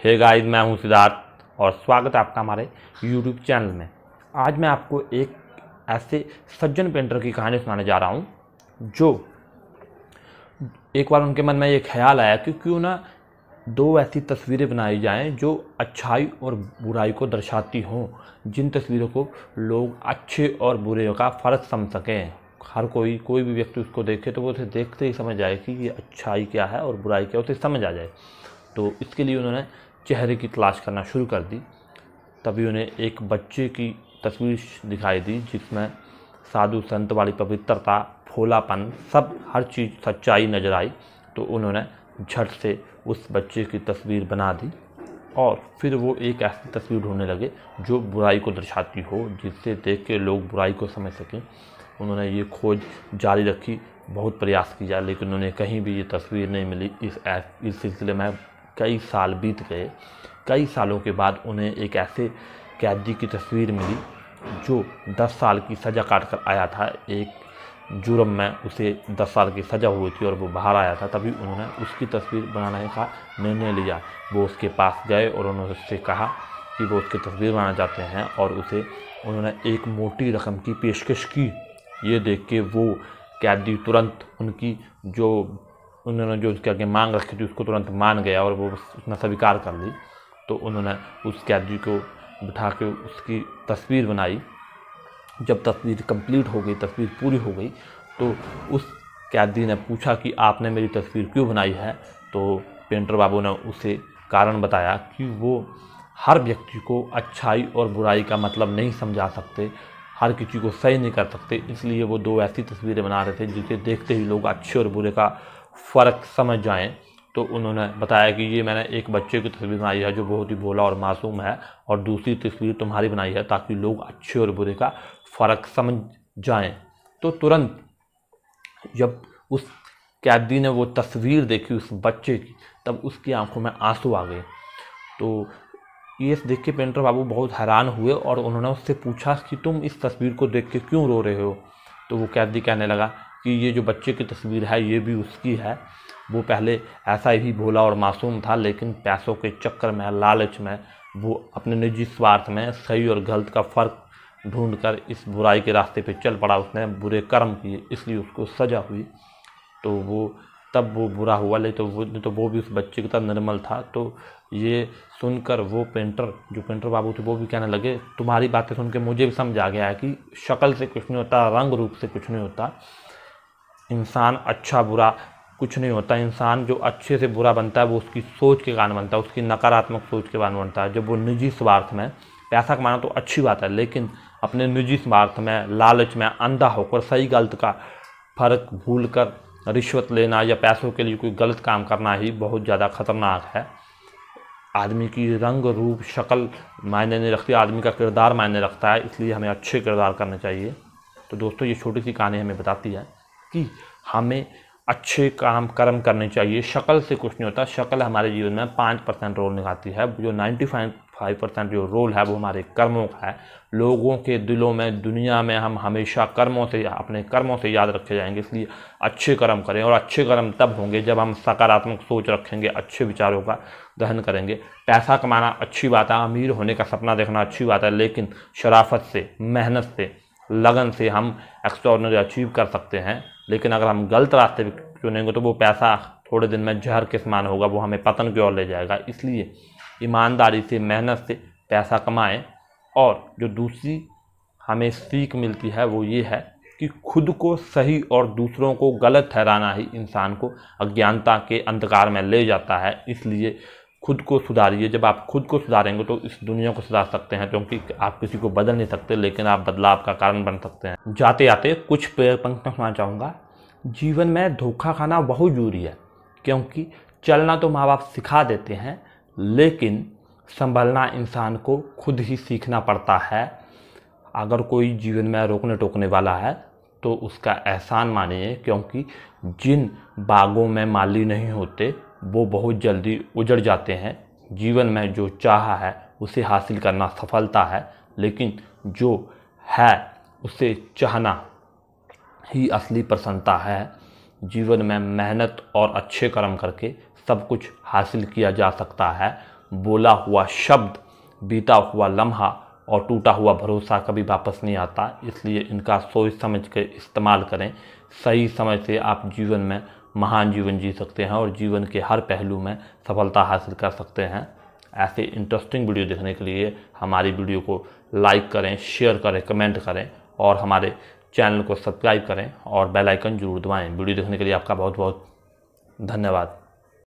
Hey guys, मैं हूं सिद्धार्थ और स्वागत है आपका हमारे यूट्यूब चैनल में। आज मैं आपको एक ऐसे सज्जन पेंटर की कहानी सुनाने जा रहा हूं जो एक बार उनके मन में ये ख्याल आया कि क्यों ना दो ऐसी तस्वीरें बनाई जाएं जो अच्छाई और बुराई को दर्शाती हों, जिन तस्वीरों को लोग अच्छे और बुरे का फ़र्क समझ सकें। हर कोई भी व्यक्ति उसको देखे तो वो उसे देखते ही समझ जाए कि ये अच्छाई क्या है और बुराई क्या है, उसे समझ आ जाए। तो इसके लिए उन्होंने चेहरे की तलाश करना शुरू कर दी। तभी उन्हें एक बच्चे की तस्वीर दिखाई दी जिसमें साधु संत वाली पवित्रता, भोलापन, सब हर चीज़ सच्चाई नज़र आई। तो उन्होंने झट से उस बच्चे की तस्वीर बना दी और फिर वो एक ऐसी तस्वीर ढूंढने लगे जो बुराई को दर्शाती हो, जिससे देख के लोग बुराई को समझ सकें। उन्होंने ये खोज जारी रखी, बहुत प्रयास किया, लेकिन उन्हें कहीं भी ये तस्वीर नहीं मिली। इस सिलसिले में कई साल बीत गए। कई सालों के बाद उन्हें एक ऐसे कैदी की तस्वीर मिली जो 10 साल की सज़ा काट कर आया था। एक जुर्म में उसे 10 साल की सज़ा हुई थी और वो बाहर आया था। तभी उन्होंने उसकी तस्वीर बनाने का निर्णय लिया। वो उसके पास गए और उन्होंने उससे कहा कि वो उसकी तस्वीर बनाना चाहते हैं और उन्होंने एक मोटी रकम की पेशकश की। ये देख के वो कैदी तुरंत उन्होंने जो उसके आगे मांग रखी थी उसको तुरंत मान गया और वो उसने स्वीकार कर ली। तो उन्होंने उस कैदी को बिठा के उसकी तस्वीर बनाई। जब तस्वीर कंप्लीट हो गई, तस्वीर पूरी हो गई, तो उस कैदी ने पूछा कि आपने मेरी तस्वीर क्यों बनाई है। तो पेंटर बाबू ने उसे कारण बताया कि वो हर व्यक्ति को अच्छाई और बुराई का मतलब नहीं समझा सकते, हर किसी को सही नहीं कर सकते, इसलिए वो दो ऐसी तस्वीरें बना रहे थे जिसे देखते ही लोग अच्छे और बुरे का फ़र्क समझ जाएं। तो उन्होंने बताया कि ये मैंने एक बच्चे की तस्वीर बनाई है जो बहुत ही भोला और मासूम है, और दूसरी तस्वीर तुम्हारी बनाई है ताकि लोग अच्छे और बुरे का फ़र्क समझ जाएं। तो तुरंत जब उस कैदी ने वो तस्वीर देखी उस बच्चे की, तब उसकी आंखों में आंसू आ गए। तो ये देख के पेंटर बाबू बहुत हैरान हुए और उन्होंने उससे पूछा कि तुम इस तस्वीर को देख के क्यों रो रहे हो। तो वो कैदी कहने लगा कि ये जो बच्चे की तस्वीर है ये भी उसकी है। वो पहले ऐसा ही भोला और मासूम था, लेकिन पैसों के चक्कर में, लालच में, वो अपने निजी स्वार्थ में सही और गलत का फ़र्क ढूंढकर इस बुराई के रास्ते पे चल पड़ा। उसने बुरे कर्म किए, इसलिए उसको सज़ा हुई। तो तब वो बुरा हुआ, लेकिन तो वो भी उस बच्चे की तरह निर्मल था। तो ये सुनकर जो पेंटर बाबू थे वो भी कहने लगे, तुम्हारी बातें सुन के मुझे भी समझ आ गया है कि शक्ल से कुछ नहीं होता, रंग रूप से कुछ नहीं होता, इंसान अच्छा बुरा कुछ नहीं होता। इंसान जो अच्छे से बुरा बनता है वो उसकी सोच के कारण बनता है, उसकी नकारात्मक सोच के कारण बनता है। जब वो निजी स्वार्थ में, पैसा कमाना तो अच्छी बात है, लेकिन अपने निजी स्वार्थ में, लालच में अंधा होकर सही गलत का फ़र्क भूल कर रिश्वत लेना या पैसों के लिए कोई गलत काम करना ही बहुत ज़्यादा खतरनाक है। आदमी की रंग रूप शक्ल मायने नहीं रखती, आदमी का किरदार मायने रखता है, इसलिए हमें अच्छे किरदार करने चाहिए। तो दोस्तों, ये छोटी सी कहानी हमें बताती है कि हमें अच्छे कर्म करने चाहिए। शक्ल से कुछ नहीं होता। शक्ल हमारे जीवन में 5% रोल निभाती है, जो 95% जो रोल है वो हमारे कर्मों का है। लोगों के दिलों में, दुनिया में हम हमेशा अपने कर्मों से याद रखे जाएंगे। इसलिए अच्छे कर्म करें, और अच्छे कर्म तब होंगे जब हम सकारात्मक सोच रखेंगे, अच्छे विचारों का दहन करेंगे। पैसा कमाना अच्छी बात है, अमीर होने का सपना देखना अच्छी बात है, लेकिन शराफत से, मेहनत से, लगन से हम एक्स्ट्राऑर्डिनरी अचीव कर सकते हैं। लेकिन अगर हम गलत रास्ते पर चुनेंगे तो वो पैसा थोड़े दिन में जहर के समान होगा, वो हमें पतन की ओर ले जाएगा। इसलिए ईमानदारी से, मेहनत से पैसा कमाएं। और जो दूसरी हमें सीख मिलती है वो ये है कि खुद को सही और दूसरों को गलत ठहराना ही इंसान को अज्ञानता के अंधकार में ले जाता है। इसलिए खुद को सुधारिए। जब आप खुद को सुधारेंगे तो इस दुनिया को सुधार सकते हैं, क्योंकि आप किसी को बदल नहीं सकते, लेकिन आप बदलाव का कारण बन सकते हैं। जाते जाते कुछ पंक्तियां सुनाना चाहूँगा। जीवन में धोखा खाना बहुत जरूरी है, क्योंकि चलना तो माँ बाप सिखा देते हैं, लेकिन संभलना इंसान को खुद ही सीखना पड़ता है। अगर कोई जीवन में रोकने टोकने वाला है तो उसका एहसान मानिए, क्योंकि जिन बागों में माली नहीं होते वो बहुत जल्दी उजड़ जाते हैं। जीवन में जो चाहा है उसे हासिल करना सफलता है, लेकिन जो है उसे चाहना ही असली प्रसन्नता है। जीवन में मेहनत और अच्छे कर्म करके सब कुछ हासिल किया जा सकता है। बोला हुआ शब्द, बीता हुआ लम्हा और टूटा हुआ भरोसा कभी वापस नहीं आता। इसलिए इनका सोच समझ कर इस्तेमाल करें। सही समय से आप जीवन में महान जीवन जी सकते हैं और जीवन के हर पहलू में सफलता हासिल कर सकते हैं। ऐसे इंटरेस्टिंग वीडियो देखने के लिए हमारी वीडियो को लाइक करें, शेयर करें, कमेंट करें और हमारे चैनल को सब्सक्राइब करें और बेल आइकन जरूर दबाएं। वीडियो देखने के लिए आपका बहुत बहुत धन्यवाद।